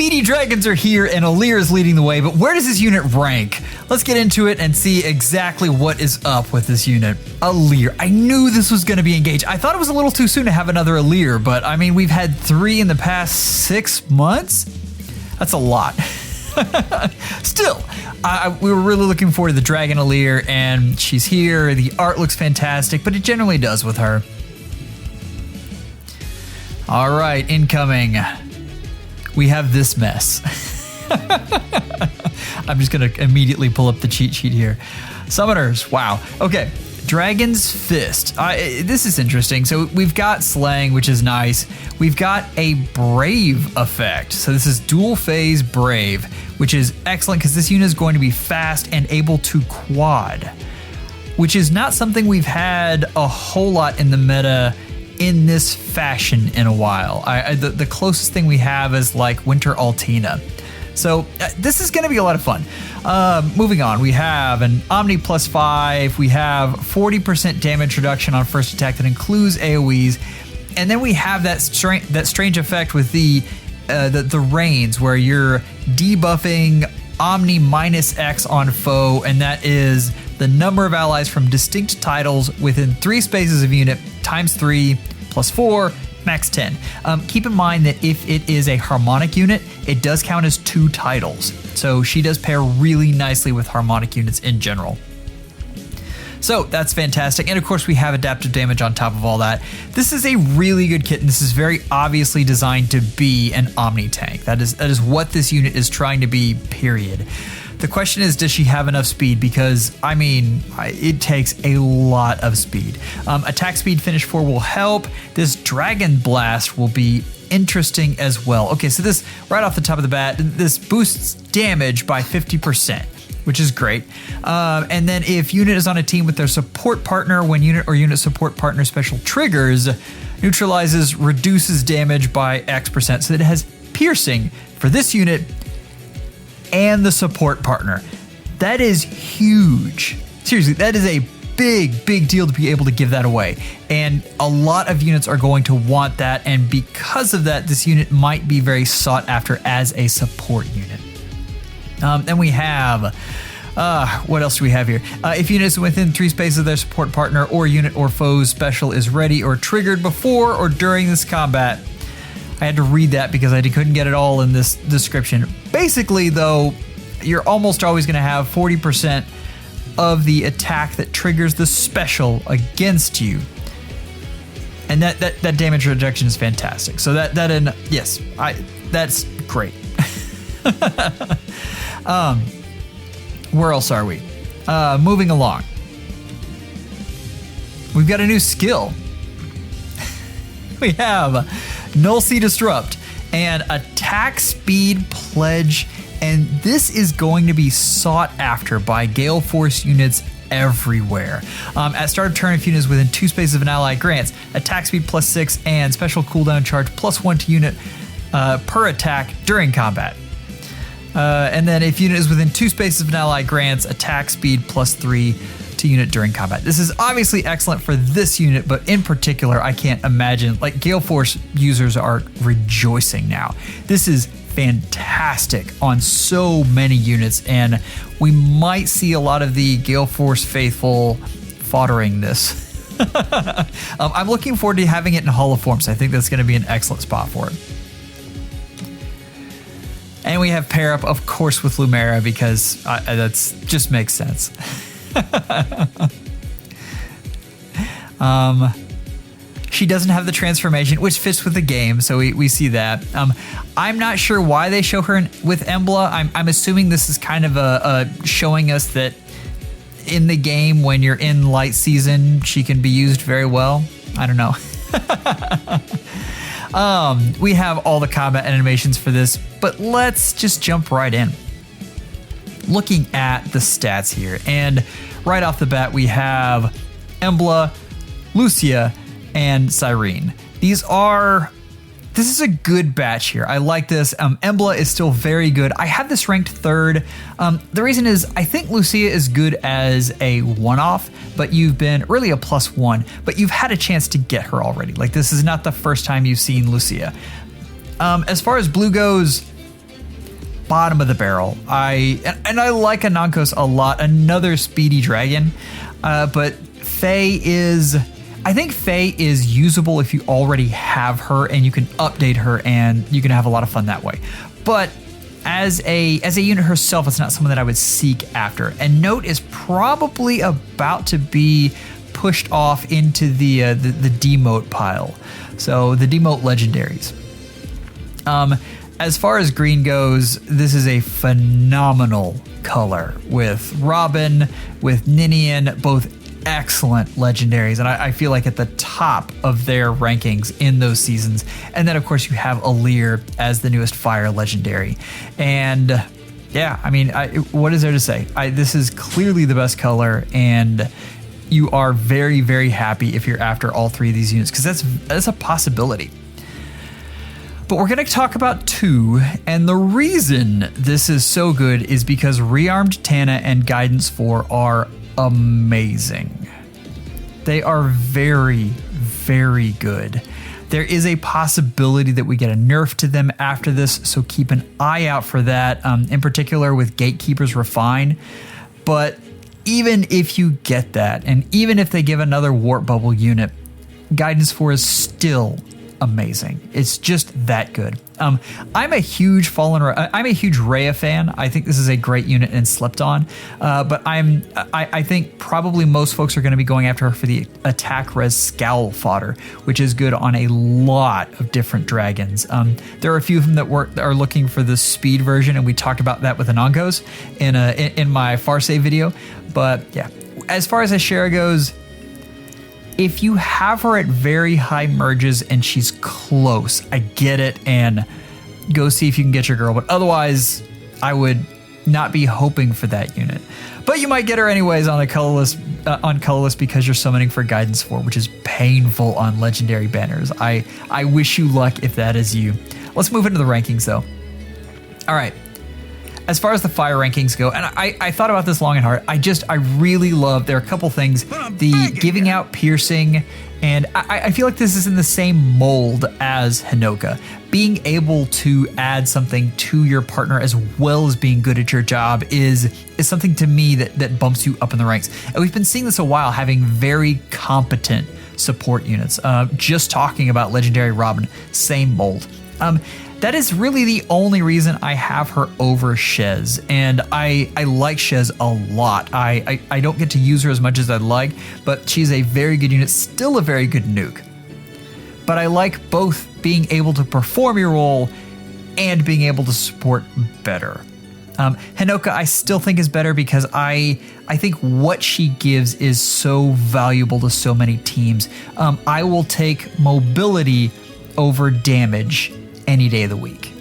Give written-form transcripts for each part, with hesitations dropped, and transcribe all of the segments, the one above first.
speedy dragons are here and Alear is leading the way, but where does this unit rank? Let's get into it and see exactly what is up with this unit. Alear. I knew this was going to be engaged. I thought it was a little too soon to have another Alear, but I mean, we've had 3 in the past 6 months. That's a lot. Still, we were really looking forward to the Dragon Alear, and she's here. The art looks fantastic, but it generally does with her. All right, incoming. We have this mess. I'm just going to immediately pull up the cheat sheet here. Summoners, wow. Okay, Dragon's Fist. This is interesting. So we've got Slaying, which is nice. We've got a Brave effect. So this is dual phase Brave, which is excellent because this unit is going to be fast and able to quad, which is not something we've had a whole lot in the meta in this fashion in a while. The closest thing we have is like Winter Altina. So this is going to be a lot of fun. Moving on, we have an Omni +5. We have 40% damage reduction on first attack that includes AoEs. And then we have that strange effect with the reigns where you're debuffing Omni -X on foe, and that is the number of allies from distinct titles within 3 spaces of unit times 3 + 4 max 10. Keep in mind that if it is a harmonic unit, it does count as 2 titles. So she does pair really nicely with harmonic units in general. So that's fantastic. And of course we have adaptive damage on top of all that. This is a really good kit, and this is very obviously designed to be an OMNITANK. That is what this unit is trying to be, period. The question is, does she have enough speed? Because, I mean, it takes a lot of speed. Attack speed finish 4 will help. This Dragon Blast will be interesting as well. Okay, so this, right off the top of the bat, this boosts damage by 50%. Which is great. And then if unit is on a team with their support partner, when unit or unit support partner special triggers, neutralizes, reduces damage by X%. So it has piercing for this unit and the support partner. That is huge. Seriously, that is a big deal to be able to give that away. And a lot of units are going to want that. And because of that, this unit might be very sought after as a support unit. Then we have, what else do we have here? If unit is within 3 spaces of their support partner or unit or foe's special is ready or triggered before or during this combat. I had to read that because I couldn't get it all in this description. Basically, though, you're almost always going to have 40% of the attack that triggers the special against you. And that damage reduction is fantastic. So that's great. Where else are we? Moving along. We've got a new skill. We have Null Sea Disrupt and Attack Speed Pledge, and this is going to be sought after by Gale Force units everywhere. At start of turn, if unit is within 2 spaces of an ally, grants attack speed +6 and special cooldown charge +1 to unit per attack during combat. And then if unit is within 2 spaces of an ally, grants attack speed +3 to unit during combat. This is obviously excellent for this unit, but in particular, I can't imagine, like, Gale Force users are rejoicing now. This is fantastic on so many units, and we might see a lot of the Gale Force faithful foddering this. I'm looking forward to having it in Hall of Forms. I think that's going to be an excellent spot for it. And we have pair up, of course, with Lumera because that's just makes sense. She doesn't have the transformation, which fits with the game, so we see that. I'm not sure why they show her with Embla. I'm assuming this is kind of a showing us that in the game, when you're in light season, she can be used very well. I don't know. We have all the combat animations for this, but let's just jump right in. Looking at the stats here, and right off the bat, we have Embla, Lucia, and Cyrene. This is a good batch here. I like this. Embla is still very good. I have this ranked 3rd. The reason is I think Lucia is good as a one-off, but you've been really a +1, but you've had a chance to get her already. Like, this is not the first time you've seen Lucia. As far as blue goes, bottom of the barrel. I like Anankos a lot, another speedy dragon, but I think Faye is usable if you already have her and you can update her and you can have a lot of fun that way. But as a unit herself, it's not someone that I would seek after. And Note is probably about to be pushed off into the demote pile. So the demote legendaries. As far as green goes, this is a phenomenal color with Robin, with Ninian, both excellent legendaries, and I feel like at the top of their rankings in those seasons. And then of course you have Alear as the newest fire legendary. And yeah, I mean, what is there to say? This is clearly the best color, and you are very, very happy if you're after all three of these units, because that's a possibility. But we're going to talk about two, and the reason this is so good is because Rearmed Tana and Guidance 4 are amazing. They are very, very good. There is a possibility that we get a nerf to them after this, so keep an eye out for that, in particular with Gatekeepers Refine. But even if you get that, and even if they give another Warp Bubble unit, Guidance 4 is still amazing. It's just that good. I'm a huge Rhea fan. I think this is a great unit and slept on. But I think probably most folks are going to be going after her for the attack res scowl fodder, which is good on a lot of different dragons. There are a few of them that are looking for the speed version, and we talked about that with Anankos in my Farsay video. But yeah, as far as Ashera goes, if you have her at very high merges and she's close, I get it, and go see if you can get your girl. But otherwise, I would not be hoping for that unit. But you might get her anyways on colorless because you're summoning for Guidance 4, which is painful on legendary banners. I wish you luck if that is you. Let's move into the rankings though. All right. As far as the fire rankings go, and I thought about this long and hard, I really love, there are a couple things, the giving out piercing, and I feel like this is in the same mold as Hinoka. Being able to add something to your partner as well as being good at your job is something to me that bumps you up in the ranks. And we've been seeing this a while, having very competent support units. Just talking about Legendary Robin, same mold. That is really the only reason I have her over Shez, and I like Shez a lot. I don't get to use her as much as I'd like, but she's a very good unit, still a very good nuke. But I like both being able to perform your role and being able to support better. Hinoka I still think is better because I think what she gives is so valuable to so many teams. I will take mobility over damage any day of the week.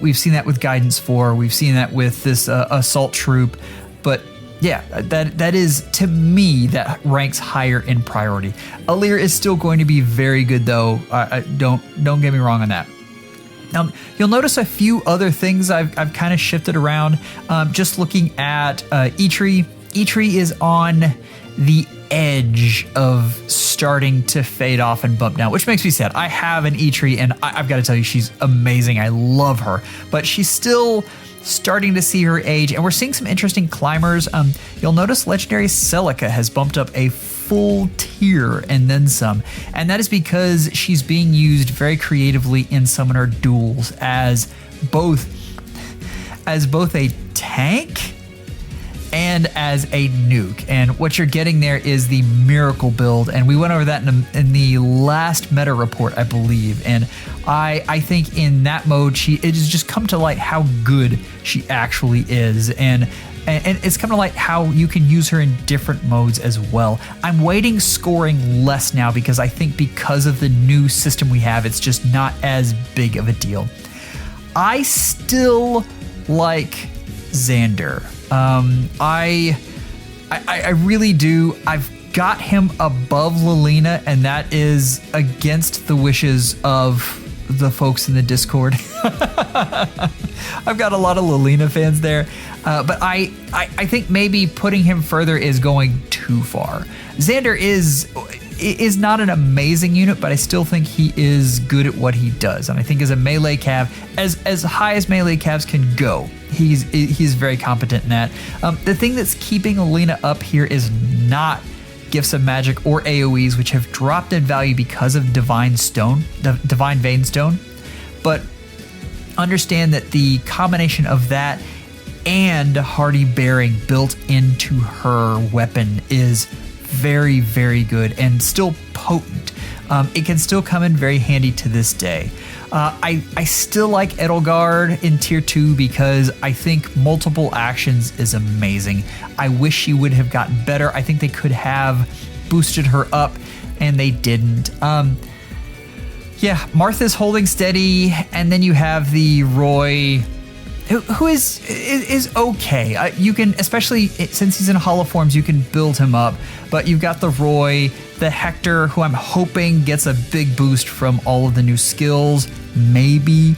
We've seen that with Guidance 4. We've seen that with this assault troop. But yeah, that is, to me, that ranks higher in priority. Alear is still going to be very good though. Don't get me wrong on that. You'll notice a few other things I've kind of shifted around. Just looking at Eitri. Eitri is on the edge of starting to fade off and bump down, which makes me sad. I have an Eitri, and I've got to tell you, she's amazing. I love her, but she's still starting to see her age, and we're seeing some interesting climbers. You'll notice Legendary Celica has bumped up a full tier and then some, and that is because she's being used very creatively in Summoner duels as both a tank and as a nuke. And what you're getting there is the Miracle build, and we went over that in the last meta report, I believe. And I think in that mode, it has just come to light how good she actually is, and it's come to light how you can use her in different modes as well. I'm weighting scoring less now because I think because of the new system we have, it's just not as big of a deal. I still like Xander. I really do. I've got him above Lilina, and that is against the wishes of the folks in the Discord. I've got a lot of Lilina fans there, but I think maybe putting him further is going too far. Xander is, is not an amazing unit, but I still think he is good at what he does. And I think as a melee cav, as high as melee cavs can go, he's very competent in that. The thing that's keeping Alina up here is not Gifts of Magic or AoEs, which have dropped in value because of Divine Vein Stone. But understand that the combination of that and Hardy Bearing built into her weapon is very, very good and still potent. It can still come in very handy to this day. I still like Edelgard in tier 2 because I think multiple actions is amazing. I wish she would have gotten better. I think they could have boosted her up and they didn't. Yeah, Martha's holding steady, and then you have the Roy, who is okay. You can, especially since he's in hollow forms, you can build him up. But you've got the Roy, the Hector, who I'm hoping gets a big boost from all of the new skills. Maybe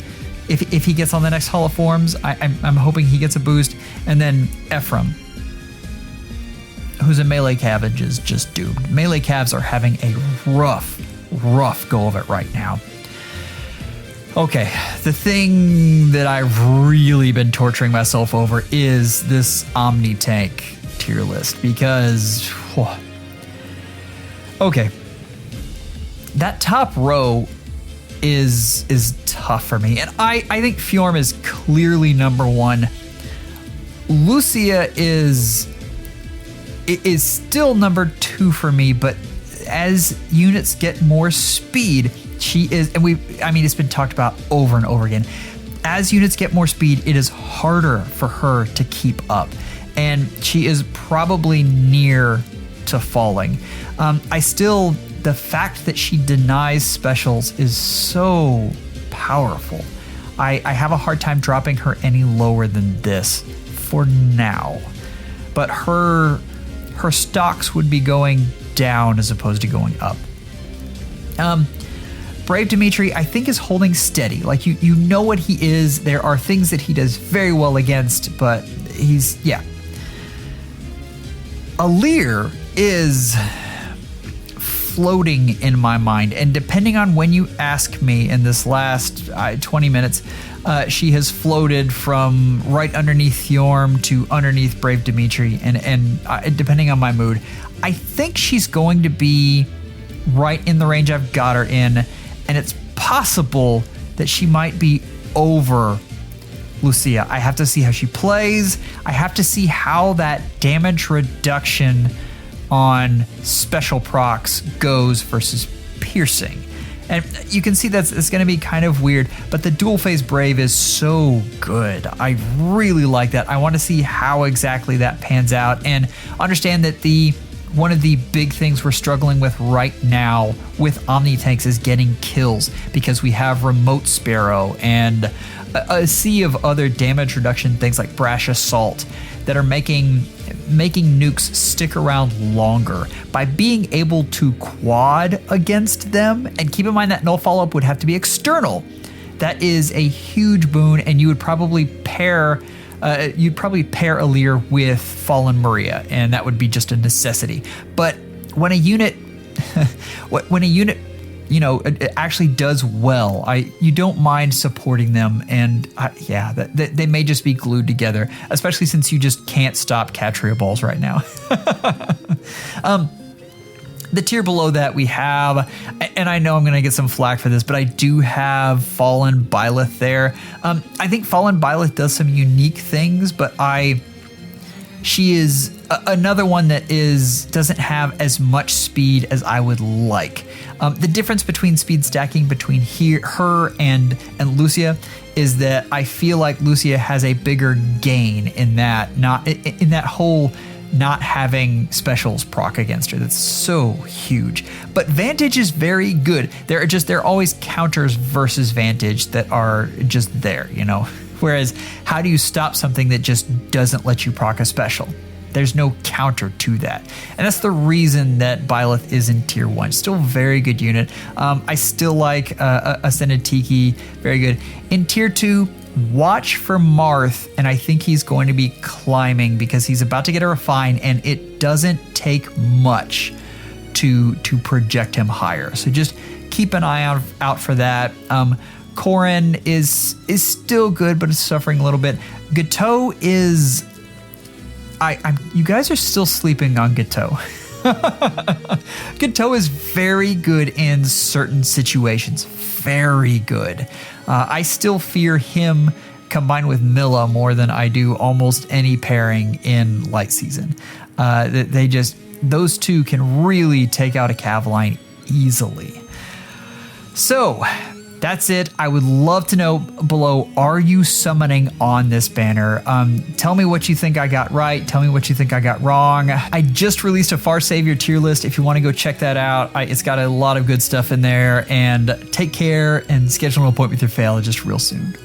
if he gets on the next hollow forms, I'm hoping he gets a boost. And then Ephraim, who's a melee cav and is just doomed. Melee cavs are having a rough go of it right now. Okay, the thing that I've really been torturing myself over is this OMNITANK tier list because, okay, that top row is tough for me, and I think Fjorm is clearly number one. Lucia is still number 2 for me, but as units get more speed, she is, and it's been talked about over and over again. As units get more speed, it is harder for her to keep up, and she is probably near to falling. The fact that she denies specials is so powerful. I have a hard time dropping her any lower than this for now, but her stocks would be going down as opposed to going up. Brave Dimitri, I think, is holding steady. Like, you know what he is. There are things that he does very well against, but Alear is floating in my mind, and depending on when you ask me in this last 20 minutes, she has floated from right underneath Fjorm to underneath Brave Dimitri, and depending on my mood, I think she's going to be right in the range I've got her in, and it's possible that she might be over Lucia. I have to see how she plays. I have to see how that damage reduction on special procs goes versus piercing. And you can see it's going to be kind of weird, but the dual phase Brave is so good. I really like that. I want to see how exactly that pans out, and understand that one of the big things we're struggling with right now with OMNITANKs is getting kills, because we have Remote Sparrow and a sea of other damage reduction things like Brash Assault that are making nukes stick around longer by being able to quad against them. And keep in mind that null follow-up would have to be external. That is a huge boon, and you would probably pair Alear with Fallen Maria, and that would be just a necessity. But when a unit it actually does well, you don't mind supporting them, and they may just be glued together, especially since you just can't stop Catria balls right now. The tier below that we have, and I know I'm going to get some flack for this, but I do have Fallen Byleth there. I think Fallen Byleth does some unique things, but she is another one that doesn't have as much speed as I would like. The difference between speed stacking between her and Lucia is that I feel like Lucia has a bigger gain in that whole not having specials proc against her. That's so huge. But Vantage is very good. There are always counters versus Vantage that are just there, Whereas, how do you stop something that just doesn't let you proc a special? There's no counter to that. And that's the reason that Byleth is in tier 1. Still a very good unit. I still like Ascended Tiki, very good. In tier 2, watch for Marth, and I think he's going to be climbing because he's about to get a refine, and it doesn't take much to project him higher. So just keep an eye out for that. Corrin is still good, but it's suffering a little bit. Gateau is... you guys are still sleeping on Gateau. Gateau is very good in certain situations. Very good. I still fear him combined with Milla more than I do almost any pairing in Light Season. Those two can really take out a Cavaline easily. So that's it. I would love to know below, are you summoning on this banner? Tell me what you think I got right. Tell me what you think I got wrong. I just released a Far Savior tier list. If you want to go check that out, it's got a lot of good stuff in there. And take care and schedule an appointment with your FEHologist real soon.